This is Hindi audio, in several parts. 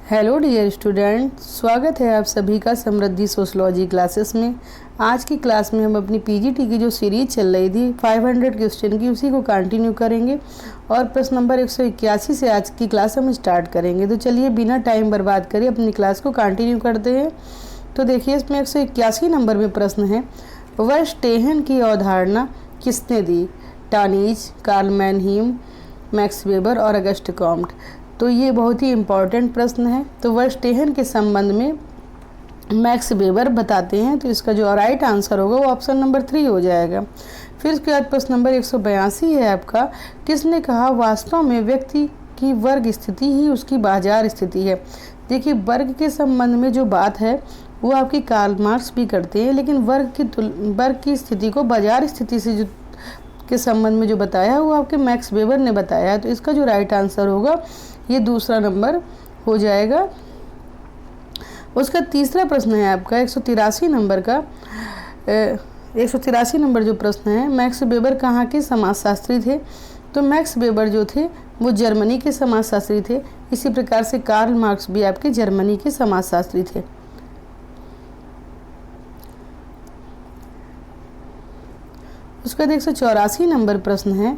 हेलो डियर स्टूडेंट, स्वागत है आप सभी का समृद्धि सोशलॉजी क्लासेस में। आज की क्लास में हम अपनी पीजीटी की जो सीरीज चल रही थी 500 क्वेश्चन की, उसी को कंटिन्यू करेंगे और प्रश्न नंबर 181 से आज की क्लास हम स्टार्ट करेंगे। तो चलिए बिना टाइम बर्बाद करे अपनी क्लास को कंटिन्यू करते हैं। तो देखिए इसमें 181 नंबर में प्रश्न है, वर्स्टेहन की अवधारणा किसने दी? टानीज, कार्ल मैनहीम, मैक्स वेबर और अगस्ट कॉम्ट। तो ये बहुत ही इम्पॉर्टेंट प्रश्न है। तो वर्स्टेहन के संबंध में मैक्स वेबर बताते हैं, तो इसका जो राइट आंसर होगा वो ऑप्शन नंबर 3 हो जाएगा। फिर उसके बाद प्रश्न नंबर 182 है आपका, किसने कहा वास्तव में व्यक्ति की वर्ग स्थिति ही उसकी बाजार स्थिति है? देखिए वर्ग के संबंध में जो बात है वो आपकी कार्ल मार्क्स भी करते हैं, लेकिन वर्ग की स्थिति को बाजार स्थिति से जो के संबंध में जो बताया है वो आपके मैक्स वेबर ने बताया है। तो इसका जो राइट आंसर होगा ये दूसरा नंबर हो जाएगा। उसका तीसरा प्रश्न है आपका 183 नंबर का 183 नंबर जो प्रश्न है, मैक्स वेबर कहाँ के समाजशास्त्री थे? तो मैक्स वेबर जो थे वो जर्मनी के समाजशास्त्री थे। इसी प्रकार से कार्ल मार्क्स भी आपके जर्मनी के समाजशास्त्री थे। उसका 184 नंबर प्रश्न है,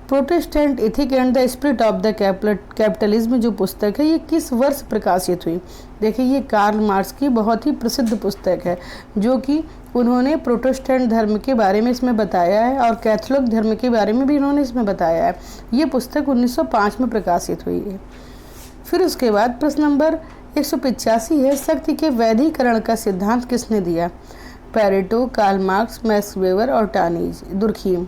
Protestant ethic and the spirit of the capitalism जो पुस्तक है ये किस वर्ष प्रकाशित हुई? देखिए ये कार्ल मार्क्स की बहुत ही प्रसिद्ध पुस्तक है, जो कि उन्होंने प्रोटेस्टेंट धर्म के बारे में इसमें बताया है और कैथोलिक धर्म के बारे में भी इन्होंने इसमें बताया है। ये पुस्तक 1905 में प्रकाशित हुई है। फिर उसके बाद प्रश्न नंबर 185 है, शक्ति के वैधीकरण का सिद्धांत किसने दिया? Pareto, Karl Marx, Max Weber और टानीज, दुर्खीम।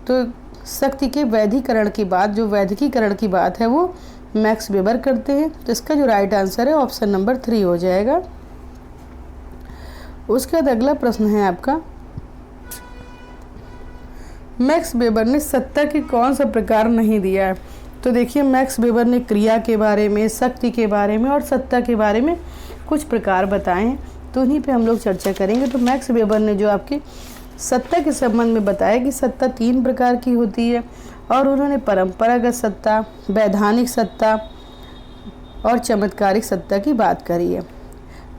तो शक्ति के वैधीकरण की बात, जो वैधिकीकरण की बात है वो मैक्स वेबर करते हैं। तो इसका जो राइट आंसर है ऑप्शन नंबर 3 हो जाएगा। उसके बाद अगला प्रश्न है आपका, मैक्स वेबर ने सत्ता के कौन सा प्रकार नहीं दिया है? तो देखिए मैक्स वेबर ने क्रिया के बारे में, शक्ति के बारे में और सत्ता के बारे में कुछ प्रकार बताए हैं, तो उन्हीं पे हम लोग चर्चा करेंगे। तो मैक्स वेबर ने जो आपकी सत्ता के संबंध में बताया कि सत्ता 3 प्रकार की होती है और उन्होंने परंपरागत सत्ता, वैधानिक सत्ता और चमत्कारिक सत्ता की बात करी है।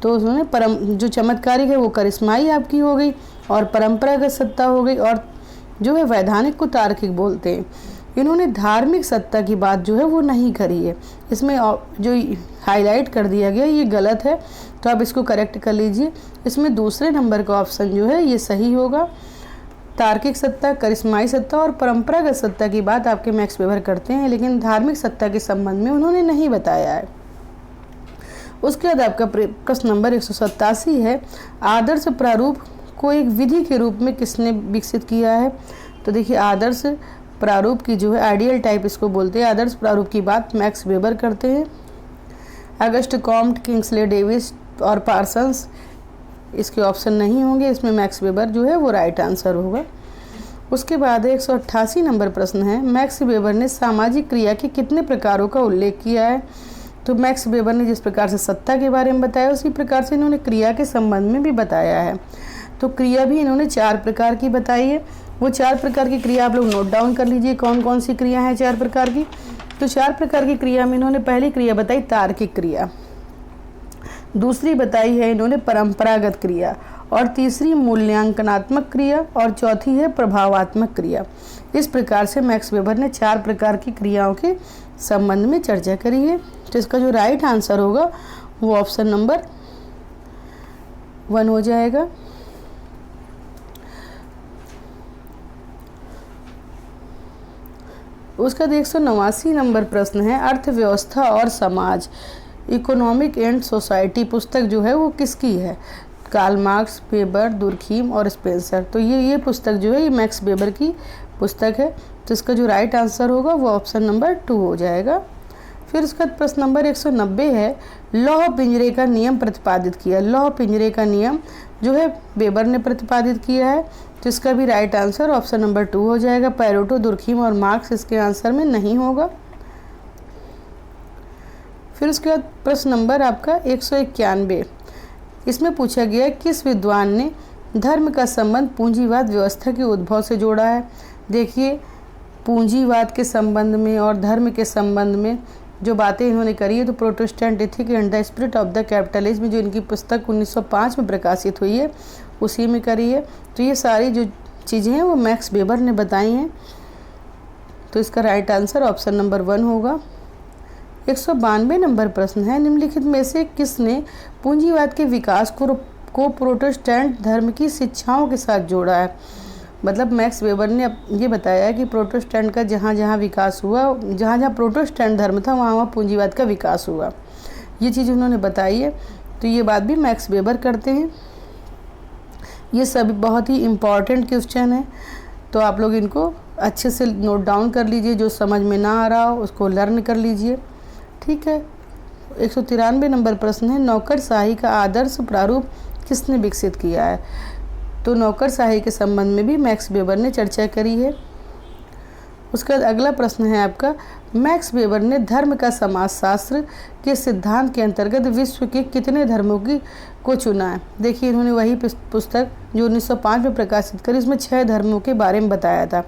तो उन्होंने जो चमत्कारिक है वो करिश्माई आपकी हो गई और परंपरागत सत्ता हो गई, और जो है वैधानिक को तार्किक बोलते हैं। इन्होंने धार्मिक सत्ता की बात जो है वो नहीं करी है। इसमें जो हाईलाइट कर दिया गया ये गलत है, तो आप इसको करेक्ट कर लीजिए। इसमें दूसरे नंबर का ऑप्शन जो है ये सही होगा। तार्किक सत्ता, करिश्माई सत्ता और परंपरागत सत्ता की बात आपके मैक्स वेबर करते हैं, लेकिन धार्मिक सत्ता के संबंध में उन्होंने नहीं बताया है। उसके बाद आपका प्रश्न नंबर 187 है, आदर्श प्रारूप को एक विधि के रूप में किसने विकसित किया है? तो देखिए आदर्श प्रारूप की जो है आइडियल टाइप इसको बोलते हैं, आदर्श प्रारूप की बात मैक्स वेबर करते हैं। अगस्ट कॉम्ट, किंग्सले डेविस और पार्सन्स इसके ऑप्शन नहीं होंगे, इसमें मैक्स वेबर जो है वो राइट आंसर होगा। उसके बाद 188 नंबर प्रश्न है, मैक्स वेबर ने सामाजिक क्रिया के कितने प्रकारों का उल्लेख किया है? तो मैक्स वेबर ने जिस प्रकार से सत्ता के बारे में बताया उसी प्रकार से इन्होंने क्रिया के संबंध में भी बताया है। तो क्रिया भी इन्होंने 4 प्रकार की बताई है। वो 4 प्रकार की क्रिया आप लोग नोट डाउन कर लीजिए, कौन कौन सी क्रिया हैं 4 प्रकार की। तो 4 प्रकार की क्रिया में इन्होंने पहली क्रिया बताई तार्किक क्रिया, दूसरी बताई है इन्होंने परंपरागत क्रिया, और तीसरी मूल्यांकनात्मक क्रिया, और चौथी है प्रभावात्मक क्रिया। इस प्रकार से मैक्स वेबर ने 4 प्रकार की क्रियाओं के संबंध में चर्चा करी है। तो इसका जो राइट आंसर होगा वो ऑप्शन नंबर 1 हो जाएगा। उसका 189 नंबर प्रश्न है, अर्थव्यवस्था और समाज, इकोनॉमिक एंड सोसाइटी पुस्तक जो है वो किसकी है? कार्ल मार्क्स, वेबर, दुर्खीम और स्पेंसर। तो ये पुस्तक जो है ये मैक्स वेबर की पुस्तक है। तो इसका जो राइट आंसर होगा वो ऑप्शन नंबर 2 हो जाएगा। फिर उसका प्रश्न नंबर 190 है, लौह पिंजरे का नियम प्रतिपादित किया। लौह पिंजरे का नियम जो है वेबर ने प्रतिपादित किया है, तो इसका भी राइट आंसर ऑप्शन नंबर 2 हो जाएगा। पेरेटो, दुर्खीम और मार्क्स इसके आंसर में नहीं होगा। फिर उसके बाद प्रश्न नंबर आपका 191, इसमें पूछा गया किस विद्वान ने धर्म का संबंध पूंजीवाद व्यवस्था के उद्भव से जोड़ा है? देखिए पूंजीवाद के संबंध में और धर्म के संबंध में जो बातें इन्होंने करी है तो Protestant ethic and the spirit of the capitalism, जो इनकी पुस्तक 1905 में प्रकाशित हुई है उसी में करी है। तो ये सारी जो चीज़ें हैं वो मैक्स वेबर ने बताई हैं। तो इसका राइट आंसर ऑप्शन नंबर 1 होगा। 192 नंबर प्रश्न है, निम्नलिखित में से किसने पूंजीवाद के विकास को प्रोटेस्टेंट धर्म की शिक्षाओं के साथ जोड़ा है। मतलब मैक्स वेबर ने ये बताया कि प्रोटेस्टेंट का जहाँ जहाँ विकास हुआ, जहाँ जहाँ प्रोटेस्टेंट धर्म था वहाँ वहाँ पूंजीवाद का विकास हुआ, ये चीज़ उन्होंने बताई है। तो ये बात भी मैक्स वेबर करते हैं। ये सभी बहुत ही इम्पॉर्टेंट क्वेश्चन है, तो आप लोग इनको अच्छे से नोट डाउन कर लीजिए। जो समझ में ना आ रहा हो उसको लर्न कर लीजिए, ठीक है। 193 नंबर प्रश्न है, नौकरशाही का आदर्श प्रारूप किसने विकसित किया है। तो नौकरशाही के संबंध में भी मैक्स वेबर ने चर्चा करी है। उसके बाद अगला प्रश्न है आपका, मैक्स वेबर ने धर्म का समाजशास्त्र के सिद्धांत के अंतर्गत विश्व के कितने धर्मों को चुना है। देखिए इन्होंने वही पुस्तक जो 1905 में प्रकाशित करी, उसमें 6 धर्मों के बारे में बताया था।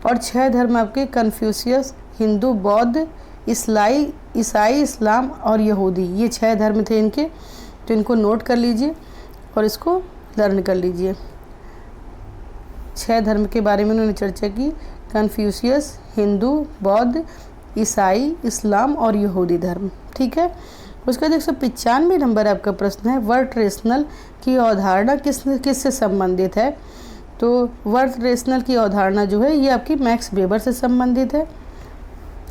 और 6 धर्म आपके कन्फ्यूशियस, हिंदू, बौद्ध, ईसाई, इस्लाम और यहूदी, ये 6 धर्म थे इनके। तो इनको नोट कर लीजिए और इसको लर्न कर लीजिए। 6 धर्म के बारे में उन्होंने चर्चा की, कन्फ्यूशियस, हिंदू, बौद्ध, ईसाई, इस्लाम और यहूदी धर्म, ठीक है। उसका 195 नंबर आपका प्रश्न है, वर्ड रेशनल की अवधारणा किससे संबंधित है। तो वर्ड रेशनल की अवधारणा जो है ये आपकी मैक्स वेबर से संबंधित है।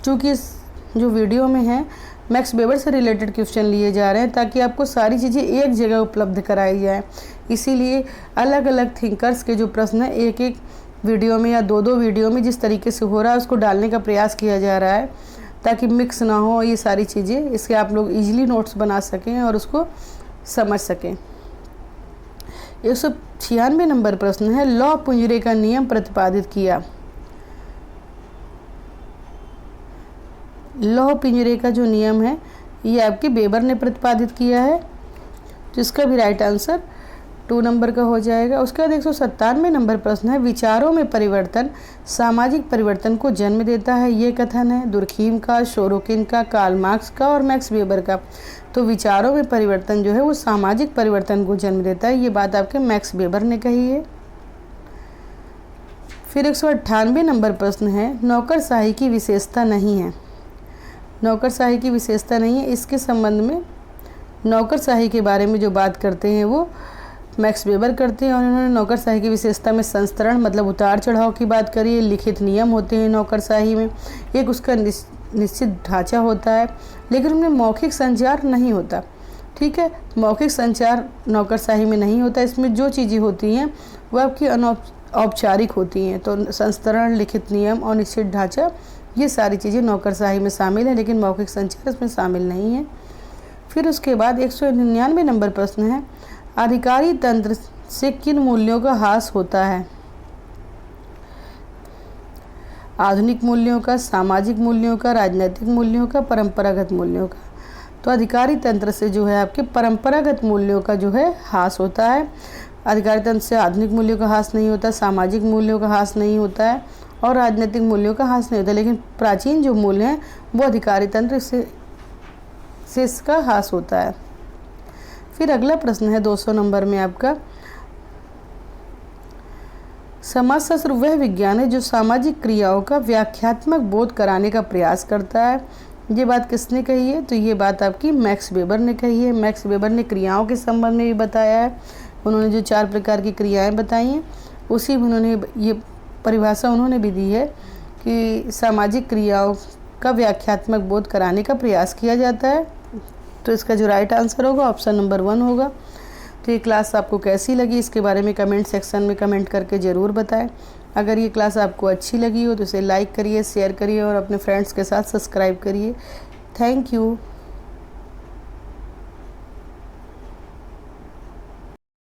चूँकि इस जो वीडियो में है मैक्स वेबर से रिलेटेड क्वेश्चन लिए जा रहे हैं ताकि आपको सारी चीज़ें एक जगह उपलब्ध कराई जाए, इसीलिए अलग अलग थिंकर्स के जो प्रश्न हैं एक एक वीडियो में या 2-2 वीडियो में जिस तरीके से हो रहा है उसको डालने का प्रयास किया जा रहा है ताकि मिक्स ना हो ये सारी चीज़ें, इसके आप लोग इजीली नोट्स बना सकें और उसको समझ सकें। 196 नंबर प्रश्न है, लौह पिंजरे का नियम प्रतिपादित किया। लौह पिंजरे का जो नियम है ये आपके वेबर ने प्रतिपादित किया है, जिसका भी राइट आंसर 2 नंबर का हो जाएगा। उसके बाद 197 नंबर प्रश्न है, विचारों में परिवर्तन सामाजिक परिवर्तन को जन्म देता है। ये कथन है दुर्खीम का, सोरोकिन का, कार्ल मार्क्स का और मैक्स वेबर का। तो विचारों में परिवर्तन जो है वो सामाजिक परिवर्तन को जन्म देता है, ये बात आपके मैक्स वेबर ने कही है। फिर 198 नंबर प्रश्न है, नौकरशाही की विशेषता नहीं है। नौकरशाही की विशेषता नहीं है, इसके संबंध में नौकरशाही के बारे में जो बात करते हैं वो मैक्स वेबर करते हैं और उन्होंने नौकरशाही की विशेषता में संस्तरण मतलब उतार चढ़ाव की बात करी है। लिखित नियम होते हैं नौकरशाही में, एक उसका निश्चित ढांचा होता है, लेकिन उनमें मौखिक संचार नहीं होता, ठीक है। मौखिक संचार नौकरशाही में नहीं होता, इसमें जो चीज़ें होती हैं वो आपकी औपचारिक होती हैं। तो संस्तरण, लिखित नियम और निश्चित ढांचा ये सारी चीज़ें नौकरशाही में शामिल है, लेकिन मौखिक संचार इसमें शामिल नहीं है। फिर उसके बाद 199 नंबर प्रश्न है, अधिकारी तंत्र से किन मूल्यों का ह्रास होता है। आधुनिक मूल्यों का, सामाजिक मूल्यों का, राजनीतिक मूल्यों का, परंपरागत मूल्यों का। तो अधिकारी तंत्र से जो है आपके परंपरागत मूल्यों का जो है ह्रास होता है। अधिकारी तंत्र से आधुनिक मूल्यों का ह्रास नहीं होता, सामाजिक मूल्यों का ह्रास नहीं होता है और राजनीतिक मूल्यों का ह्रास नहीं होता, लेकिन प्राचीन जो मूल्य हैं वो अधिकारी तंत्र से इसका ह्रास होता है। फिर अगला प्रश्न है 200 नंबर में आपका, समाजशास्त्र वह विज्ञान है जो सामाजिक क्रियाओं का व्याख्यात्मक बोध कराने का प्रयास करता है। ये बात किसने कही है। तो ये बात आपकी मैक्स वेबर ने कही है। मैक्स वेबर ने क्रियाओं के संबंध में भी बताया है। उन्होंने जो 4 प्रकार की क्रियाएं बताई हैं उसी में उन्होंने ये परिभाषा उन्होंने भी दी है कि सामाजिक क्रियाओं का व्याख्यात्मक बोध कराने का प्रयास किया जाता है। तो इसका जो राइट आंसर होगा ऑप्शन नंबर 1 होगा। तो ये क्लास आपको कैसी लगी इसके बारे में कमेंट सेक्शन में कमेंट करके ज़रूर बताएं। अगर ये क्लास आपको अच्छी लगी हो तो इसे लाइक करिए, शेयर करिए और अपने फ्रेंड्स के साथ सब्सक्राइब करिए। Thank you.